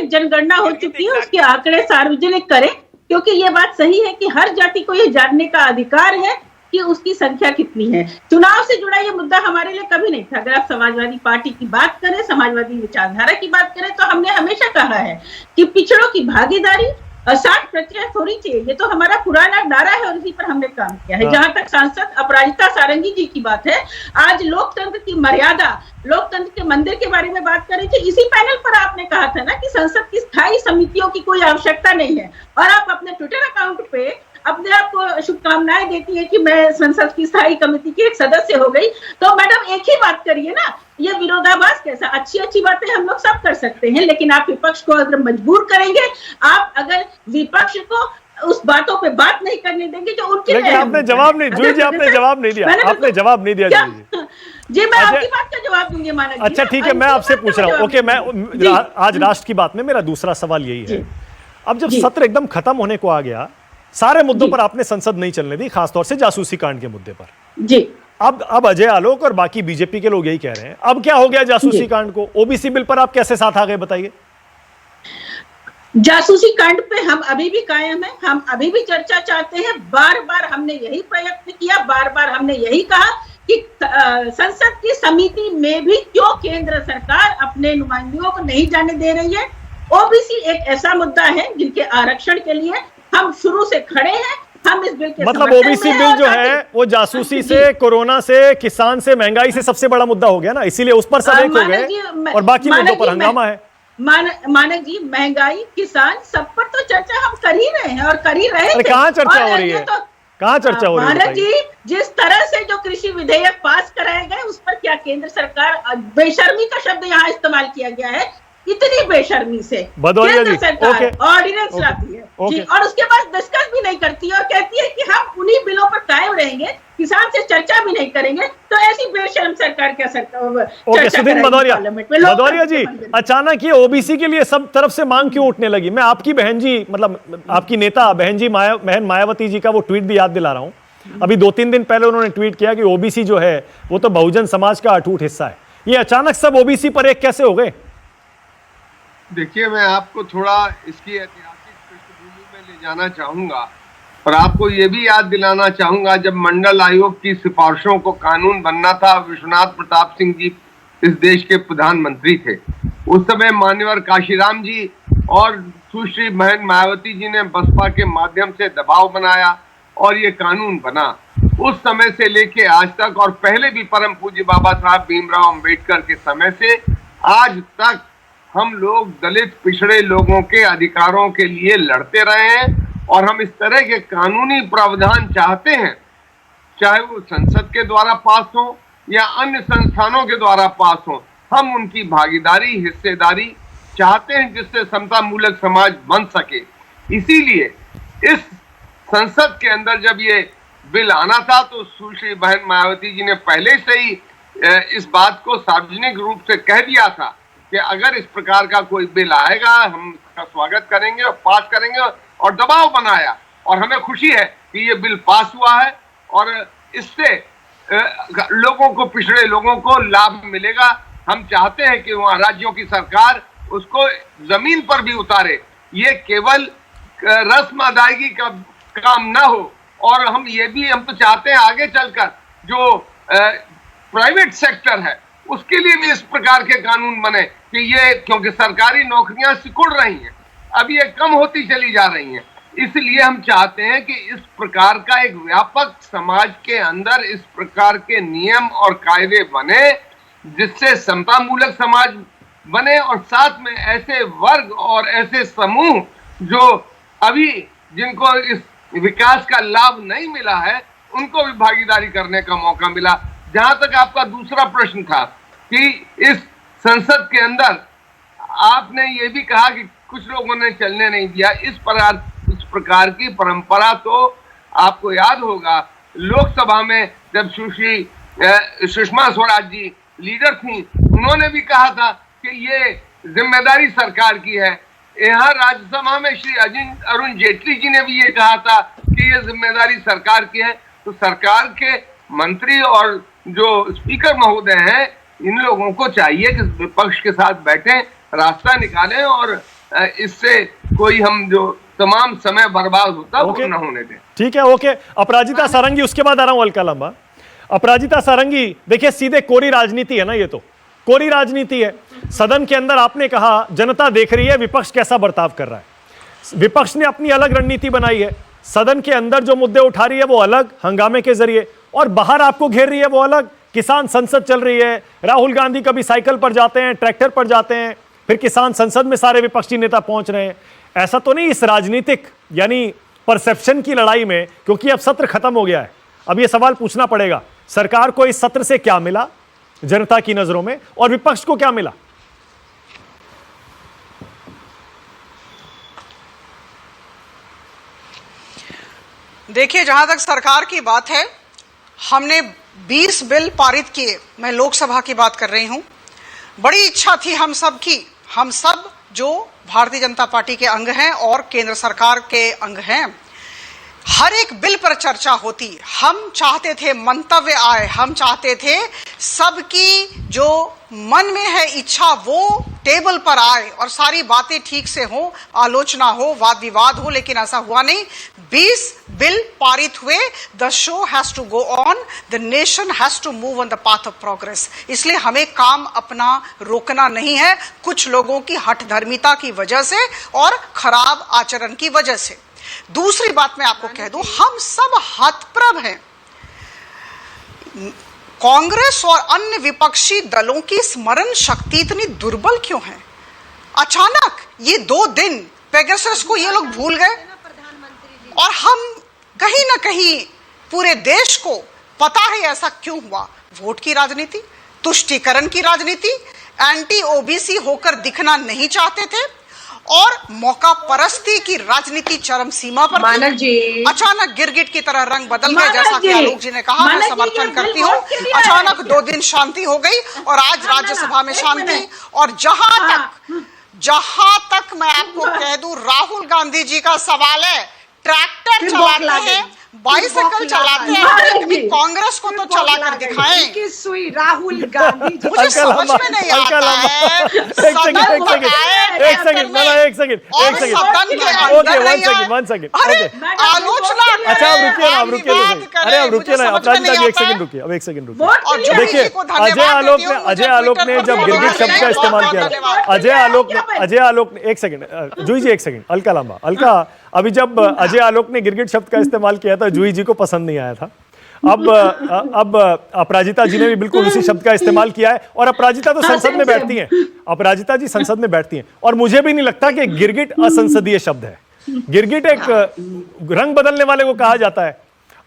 जनगणना हो चुकी है, उसके आंकड़े सार्वजनिक करें, क्योंकि ये बात सही है कि हर जाति को ये जानने का अधिकार है कि उसकी संख्या कितनी है। चुनाव से जुड़ा ये मुद्दा हमारे लिए कभी नहीं था। अगर आप समाजवादी पार्टी की बात करें, समाजवादी विचारधारा की बात करें, तो हमने हमेशा कहा है कि पिछड़ों की भागीदारी 60% होनी चाहिए। ये तो हमारा पुराना नारा है और इसी पर हमने काम किया है। जहां तक सांसद अपराजिता सारंगी जी की बात है, आज लोकतंत्र की मर्यादा, लोकतंत्र के मंदिर के बारे में बात कर रही थी। इसी पैनल पर आपने कहा था ना कि संसद की स्थायी समितियों की कोई आवश्यकता नहीं है, और आप अपने ट्विटर अकाउंट पे अपने आप को शुभकामनाएं देती है कि मैं संसद की स्थायी कमेटी की एक सदस्य हो गई। तो मैडम एक ही बात करिए ना, ये विरोधाभास कैसा। अच्छी बातें हम लोग सब कर सकते हैं, लेकिन आप विपक्ष को अगर मजबूर करेंगे, आप अगर विपक्ष को उस बातों पे बात नहीं करने देंगे जो उनके, लेकिन आपने जवाब नहीं, जूही जी आपने जवाब नहीं दिया, आपने जवाब नहीं दिया जी। मैं आपकी बात का जवाब दूंगी मानक। अच्छा ठीक है, मैं आपसे पूछ रहा हूँ। ओके, मैं आज राष्ट्र की बात में मेरा दूसरा सवाल यही है, अब जब सत्र एकदम खत्म होने को आ गया, सारे मुद्दों पर आपने संसद नहीं चलने दी, खासतौर से जासूसी कांड के मुद्दे पर जी। अब अजय आलोक और बाकी बीजेपी के लोग यही कह रहे हैं, अब क्या हो गया जासूसी कांड को, ओबीसी बिल पर आप कैसे साथ आ गए, बताइए। जासूसी कांड पे हम अभी भी कायम है, हम अभी भी चर्चा चाहते हैं। बार बार हमने यही प्रयत्न किया, बार बार हमने यही कहा कि संसद की समिति में भी क्यों केंद्र सरकार अपने नुमाइंदों को नहीं जाने दे रही है। ओबीसी एक ऐसा मुद्दा है जिनके आरक्षण के लिए हम शुरू से खड़े हैं। हम इस बिल के मतलब ओबीसी बिल जो है वो जासूसी से, कोरोना से, किसान से, महंगाई से सबसे बड़ा मुद्दा हो गया ना, इसीलिए उस पर सब एक हो गए और बाकी मुद्दों पर हंगामा है। मानक जी, महंगाई, किसान, सब पर तो चर्चा हम कर ही रहे हैं और कर ही रहे थे। कहाँ चर्चा हो रही है, कहाँ चर्चा हो रही है मानक जी? जिस तरह से जो कृषि विधेयक पास कराए गए, उस पर क्या केंद्र सरकार, बेशर्मी का शब्द यहाँ इस्तेमाल किया गया है, इतनी बेशर्मी से केंद्र सरकार ऑर्डिनेंस लाती है जी, और उसके बाद डिस्कस भी नहीं करती है और कहती है कि हम उन्हीं बिलों पर कायम रहेंगे, किसान से चर्चा भी नहीं करेंगे। तो ऐसी बेशर्म सरकार क्या सरकार। सुधीन भदौरिया जी, अचानक ये ओबीसी के लिए सब तरफ से मांग क्यों उठने लगी? मैं आपकी बहन जी, मतलब आपकी नेता बहन जी बहन मायावती जी का वो ट्वीट भी याद दिला रहा हूं। अभी 2-3 दिन पहले उन्होंने ट्वीट किया कि ओबीसी जो है वो तो बहुजन समाज का अटूट हिस्सा है। ये अचानक सब ओबीसी पर एक कैसे हो गए? देखिए, मैं आपको थोड़ा इसकी ऐतिहासिक पृष्ठभूमि में ले जाना चाहूंगा और आपको ये भी याद दिलाना चाहूंगा, जब मंडल आयोग की सिफारिशों को कानून बनना था, विश्वनाथ प्रताप सिंह जी इस देश के प्रधानमंत्री थे। उस समय मान्यवर काशीराम जी और सुश्री बहन मायावती जी ने बसपा के माध्यम से दबाव बनाया और ये कानून बना। उस समय से लेके आज तक, और पहले भी परम पूज्य बाबा साहब भीमराव अंबेडकर के समय से आज तक हम लोग दलित पिछड़े लोगों के अधिकारों के लिए लड़ते रहे हैं और हम इस तरह के कानूनी प्रावधान चाहते हैं, चाहे वो संसद के द्वारा पास हो या अन्य संस्थानों के द्वारा पास हो। हम उनकी भागीदारी, हिस्सेदारी चाहते हैं जिससे समता मूलक समाज बन सके। इसीलिए इस संसद के अंदर जब ये बिल आना था तो सुश्री बहन मायावती जी ने पहले से ही इस बात को सार्वजनिक रूप से कह दिया था कि अगर इस प्रकार का कोई बिल आएगा हम उसका स्वागत करेंगे और पास करेंगे, और दबाव बनाया, और हमें खुशी है कि ये बिल पास हुआ है और इससे लोगों को, पिछड़े लोगों को लाभ मिलेगा। हम चाहते हैं कि वहाँ राज्यों की सरकार उसको जमीन पर भी उतारे, ये केवल रस्म अदायगी का काम ना हो। और हम तो चाहते हैं आगे चलकर जो प्राइवेट सेक्टर है उसके लिए भी इस प्रकार के कानून बने कि ये, क्योंकि सरकारी नौकरियां सिकुड़ रही हैं, अब ये कम होती चली जा रही हैं, इसलिए हम चाहते हैं कि इस प्रकार का एक व्यापक समाज के अंदर इस प्रकार के नियम और कायदे बने जिससे समतामूलक समाज बने, और साथ में ऐसे वर्ग और ऐसे समूह जो अभी जिनको इस विकास का लाभ नहीं मिला है उनको भी भागीदारी करने का मौका मिला। जहां तक आपका दूसरा प्रश्न था कि इस संसद के अंदर आपने ये भी कहा कि कुछ लोगों ने चलने नहीं दिया, इस प्रकार की परंपरा तो आपको याद होगा लोकसभा में जब सुषमा स्वराज जी लीडर थी, उन्होंने भी कहा था कि ये जिम्मेदारी सरकार की है। यहाँ राज्यसभा में श्री अरुण जेटली जी ने भी ये कहा था कि ये जिम्मेदारी सरकार की है। तो सरकार के मंत्री और जो स्पीकर महोदय हैं, इन लोगों को चाहिए कि विपक्ष के साथ बैठें, रास्ता निकालें और इससे कोई हम जो तमाम समय बर्बाद होता वो न होने दें। ठीक है, ओके। अपराजिता सारंगी, उसके बाद आ रहा हूं अलका लांबा। अपराजिता सारंगी, देखिए सीधे कोरी राजनीति है ना, ये तो कोरी राजनीति है। सदन के अंदर आपने कहा जनता देख रही है विपक्ष कैसा बर्ताव कर रहा है। विपक्ष ने अपनी अलग रणनीति बनाई है, सदन के अंदर जो मुद्दे उठा रही है वो अलग हंगामे के जरिए, और बाहर आपको घेर रही है वो अलग। किसान संसद चल रही है, राहुल गांधी कभी साइकिल पर जाते हैं, ट्रैक्टर पर जाते हैं, फिर किसान संसद में सारे विपक्षी नेता पहुंच रहे हैं। ऐसा तो नहीं इस राजनीतिक यानी परसेप्शन की लड़ाई में, क्योंकि अब सत्र खत्म हो गया है, अब ये सवाल पूछना पड़ेगा सरकार को इस सत्र से क्या मिला जनता की नजरों में, और विपक्ष को क्या मिला। देखिए, जहां तक सरकार की बात है, हमने 20 बिल पारित किए। मैं लोकसभा की बात कर रही हूं। बड़ी इच्छा थी हम सब की, हम सब जो भारतीय जनता पार्टी के अंग हैं और केंद्र सरकार के अंग हैं, हर एक बिल पर चर्चा होती। हम चाहते थे मंतव्य आए, हम चाहते थे सबकी जो मन में है इच्छा वो टेबल पर आए और सारी बातें ठीक से हो, आलोचना हो, वाद विवाद हो, लेकिन ऐसा हुआ नहीं। 20 बिल पारित हुए। The show has to go on, the nation has to move on the path of progress. इसलिए हमें काम अपना रोकना नहीं है, कुछ लोगों की हठधर्मिता की वजह से और खराब आचरण की वजह से। दूसरी बात मैं आपको कह दूं, हम सब हतप्रभ हैं। कांग्रेस और अन्य विपक्षी दलों की स्मरण शक्ति इतनी दुर्बल क्यों है? अचानक ये 2 दिन पेगासस को ये लोग भूल गए, और हम कहीं ना कहीं पूरे देश को पता है ऐसा क्यों हुआ। वोट की राजनीति, तुष्टीकरण की राजनीति, एंटी ओबीसी होकर दिखना नहीं चाहते थे, और मौका परस्ती की राजनीति चरम सीमा पर थी। अचानक गिरगिट की तरह रंग बदल गए, जैसा कि आलोक जी ने कहा, मैं समर्थन करती हूँ। अचानक 2 दिन शांति हो गई और आज राज्यसभा में शांति। और जहां तक मैं आपको कह दूं, राहुल गांधी जी का सवाल है, ट्रैक्टर चलाते हैं, बाइसाइकिल चलाते हैं, कभी कांग्रेस को तो चलाकर दिखाएं। सुई राहुल गांधी जी, मुझे समझ में नहीं आता है। एक सेकंड आलोचना, अच्छा अब रुकिए ना, अपराजिता जी एक सेकंड रुकिए, अब एक सेकंड रुकिए। देखिए, अजय आलोक ने जब गिरगिट शब्द का इस्तेमाल किया, अजय आलोक ने एक सेकंड, जूही जी एक सेकंड, अलका लांबा, अलका, अभी जब अजय आलोक ने गिरगिट शब्द का इस्तेमाल किया था जूही जी को पसंद नहीं आया था। अब अपराजिता जी ने भी बिल्कुल उसी शब्द का इस्तेमाल किया है, और अपराजिता तो संसद में बैठती हैं, अपराजिता जी संसद में बैठती हैं, और मुझे भी नहीं लगता कि गिरगिट असंसदीय शब्द है। गिरगिट एक रंग बदलने वाले को कहा जाता है।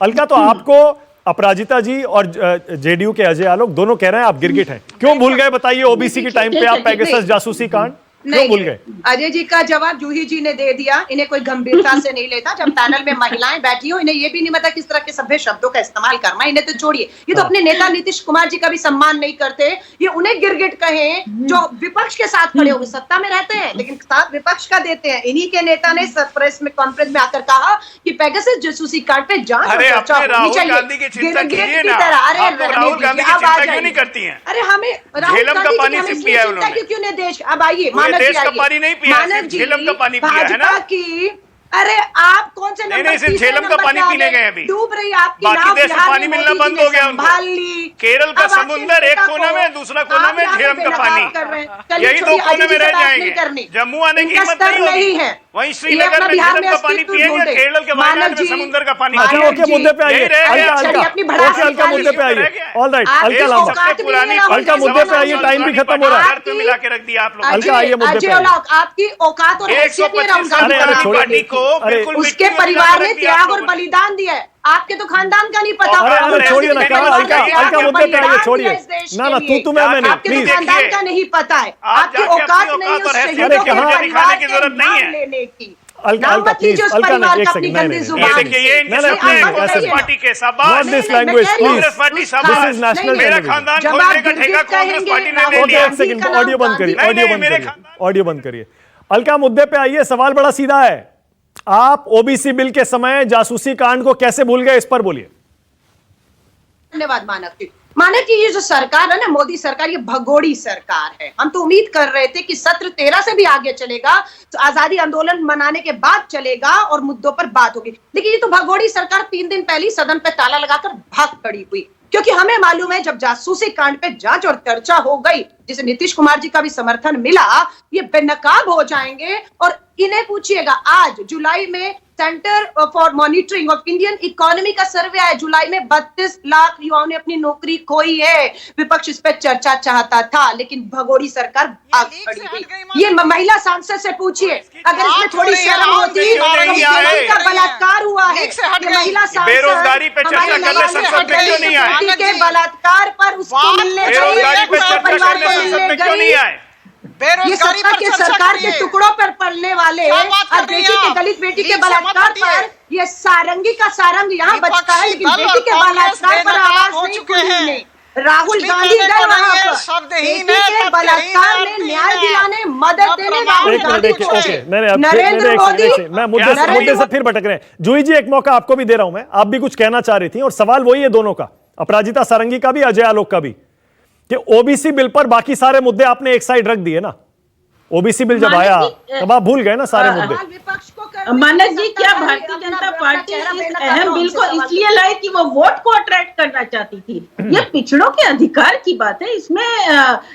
अलका, तो आपको अपराजिता जी और जेडीयू के अजय आलोक दोनों कह रहे हैं आप गिरगिट हैं, क्यों भूल गए बताइए ओबीसी के टाइम पे आप पेगासस जासूसी कांड? क्यों भूल गए? अजय जी का जवाब जूही जी ने दे दिया, इन्हें कोई गंभीरता से नहीं लेता। जब पैनल में महिलाएं बैठी हो, इन्हें ये भी नहीं पता किस तरह के सभ्य शब्दों का इस्तेमाल करना। इन्हें तो छोड़िए, ये तो अपने नेता नीतीश कुमार जी का भी सम्मान नहीं करते। ये उन्हें गिरगिट कहें जो विपक्ष के साथ खड़े हुए, सत्ता में रहते हैं लेकिन साथ विपक्ष का देते हैं। इन्हीं के नेता ने प्रेस में कॉन्फ्रेंस में आकर कहा कि पेगासस जासूसी कांड पे जांच और चर्चा होनी चाहिए। राहुल गांधी की चिंता कीजिए ना, राहुल गांधी की चिंता क्यों नहीं करती हैं? अरे हमें राहुल गांधी पानी सिर्फ पिया है उन्होंने, क्यों नहीं देश। अब आइए मानव जी, पानी नहीं पिया, सिर्फ झेलम का पानी पिया है ना। की अरे आप कौन से नहीं, सिर्फ झेलम का पानी पीने गए अभी, डूब रही आपकी बाकी देश में पानी मिलना बंद हो गया उनको। केरल का समुंदर एक कोना में, दूसरा कोना में झेलम का पानी, यही दो कोने में रह जाएंगे। जम्मू आने की हिम्मत नहीं है, वहीं श्रीनगर में झेलम का पानी पिएंगे, केरल के वायनाड में समुंदर का पानी। ओके, मुद्दे पे आइए, हल्का मुद्दे पे आइए। ऑल राइट, हल्का मुद्दे पे आइए, टाइम भी खत्म हो रहा है। मिला के रख दिया आप लोग। हल्का आइए मुद्दे पे। आपकी औकात और हैसियत नहीं पार्टी को बिल्कुल उसके परिवार ने त्याग और बलिदान दिया है, आपके तो खानदान का नहीं पता। अरे छोड़िए ना, हल्का मुद्दे पे आइए, छोड़िए ना तू तुम्हें मैंने आपके तो खानदान का नहीं पता है, आपकी औकात नहीं है उस शहीदों के परिवार की जरूरत नहीं है लेने की। अलका प्लीज, अलका ना, एक सेकंड, नहीं पार्टी के शाबाश, not this language please, Congress party शाबाश, दिस इज नेशनल मेरा खानदान खोलने का ठेका कांग्रेस पार्टी ने ले लिया। एक सेकंड, ऑडियो बंद करिए, ऑडियो बंद करिए। अलका मुद्दे पे आइए, सवाल बड़ा सीधा है। आप ओबीसी बिल के समय जासूसी कांड को कैसे भूल गए, इस पर बोलिए। धन्यवाद मानव जी। मानव जी, ये जो सरकार है ना, मोदी सरकार, ये भगोड़ी सरकार है। हम तो उम्मीद कर रहे थे कि सत्र 13 से भी आगे चलेगा, तो आजादी आंदोलन मनाने के बाद चलेगा और मुद्दों पर बात होगी। लेकिन ये तो भगोड़ी सरकार 3 दिन पहले ही सदन पे ताला लगाकर भाग खड़ी हुई, क्योंकि हमें मालूम है जब जासूसी कांड पे जांच और चर्चा हो गई, जिसे नीतीश कुमार जी का भी समर्थन मिला, ये बेनकाब हो जाएंगे। और इन्हें पूछिएगा, आज जुलाई में centre for monitoring of Indian economy का सर्वे आया, जुलाई में 32 लाख युवाओं ने अपनी नौकरी खोई है। विपक्ष इस पर चर्चा चाहता था, लेकिन भगोड़ी सरकार भाग खड़ी हुई। ये महिला सांसद से पूछिए, अगर इसमें थोड़ी शर्म होती तो का बलात्कार हुआ है। महिला सांसद बेरोजगारी पे चर्चा करने संसद में क्यों नहीं आए? के बलात्कार पर उसको मिलने बेरोजगारी पे चर्चा करने संसद में क्यों नहीं आए? ये सत्ता के सरकार के टुकड़ों पर पलने वाले और बेटी के दलित बेटी के बलात्कार पर ये सारंगी का सारंग यहाँ बचता है, लेकिन बेटी के बलात्कार पर आवाज नहीं खुली। राहुल गांधी गए वहां पर, बेटी के बलात्कार में न्याय दिलाने, मदद देने राहुल गांधी पहुंचे। नरेंद्र मोदी, मैं मुद्दे से फिर भटक रहे हैं। जूही जी, एक मौका आपको भी दे रहा हूं मैं, आप भी कुछ कहना चाह रही थी, और सवाल वही है दोनों का, अपराजिता सारंगी का भी, अजय आलोक का भी, कि ओबीसी बिल पर बाकी सारे मुद्दे आपने एक साइड रख दिए ना। ओबीसी बिल जब आया तब आप भूल गए ना सारे मुद्दे। मानस जी, क्या भारतीय जनता पार्टी इस अहम बिल को इसलिए लाई कि वो वोट को अट्रैक्ट करना चाहती थी? ये पिछड़ों के अधिकार की बात है, इसमें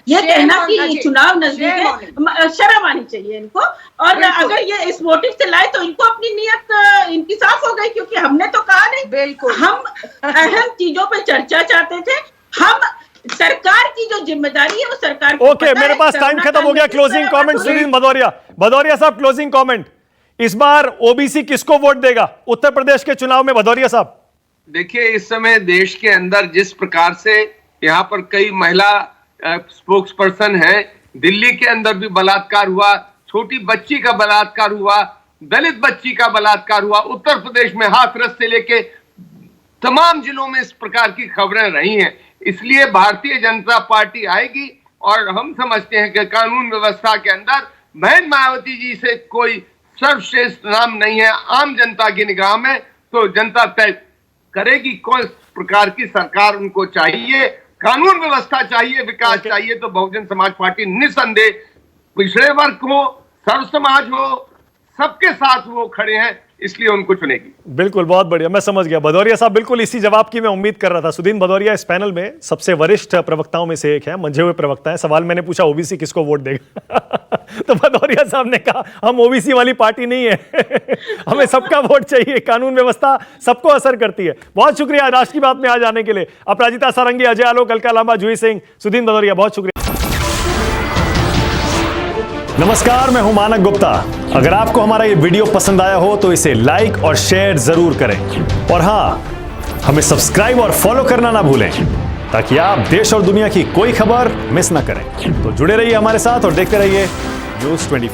ये कहना कि चुनाव नजदीक है, शर्म आनी चाहिए इनको। और अगर ये इस मोटिव से लाए तो इनको अपनी नीयत इनकी साफ हो गई, क्योंकि हमने तो कहा नहीं। बिल्कुल, हम अहम चीजों पर चर्चा चाहते थे। हम सरकार की जो जिम्मेदारी है वो सरकार की। ओके, मेरे पास टाइम खत्म हो गया। क्लोजिंग कमेंट सुनील भदौरिया साहब, क्लोजिंग कमेंट। इस बार ओबीसी किसको वोट देगा उत्तर प्रदेश के चुनाव में, भदौरिया साहब? देखिए, इस समय देश के अंदर जिस प्रकार से यहाँ पर कई महिला स्पोक्स पर्सन हैं, दिल्ली के अंदर भी बलात्कार हुआ, छोटी बच्ची का बलात्कार हुआ, दलित बच्ची का बलात्कार हुआ, उत्तर प्रदेश में हाथरस से लेके तमाम जिलों में इस प्रकार की खबरें रही हैं। इसलिए भारतीय जनता पार्टी आएगी और हम समझते हैं कि कानून व्यवस्था के अंदर बहन मायावती जी से कोई सर्वश्रेष्ठ नाम नहीं है। आम जनता की निगाह में तो जनता तय करेगी कौन प्रकार की सरकार उनको चाहिए। कानून व्यवस्था चाहिए, विकास चाहिए, तो बहुजन समाज पार्टी निस्संदेह पिछड़े वर्ग हो, सर्व समाज हो, सबके साथ वो खड़े हैं, इसलिए उनको चुनेगी। बिल्कुल, बहुत बढ़िया, मैं समझ गया भदौरिया साहब। बिल्कुल इसी जवाब की मैं उम्मीद कर रहा था। सुदीन भदौरिया इस पैनल में सबसे वरिष्ठ प्रवक्ताओं में से एक है, मंझे हुए प्रवक्ता है। सवाल मैंने पूछा ओबीसी किसको वोट देगा तो भदौरिया साहब ने कहा हम ओबीसी वाली पार्टी नहीं है हमें सबका वोट चाहिए, कानून व्यवस्था सबको असर करती है। बहुत शुक्रिया राष्ट्र की बात में आ जाने के लिए। अपराजिता सारंगी, अजय आलोक, अलका लांबा, जूही सिंह, सुदीन भदौरिया, बहुत शुक्रिया। नमस्कार, मैं हूं मानक गुप्ता। अगर आपको हमारा ये वीडियो पसंद आया हो तो इसे लाइक और शेयर जरूर करें, और हां, हमें सब्सक्राइब और फॉलो करना ना भूलें, ताकि आप देश और दुनिया की कोई खबर मिस ना करें। तो जुड़े रहिए हमारे साथ और देखते रहिए न्यूज़ 24।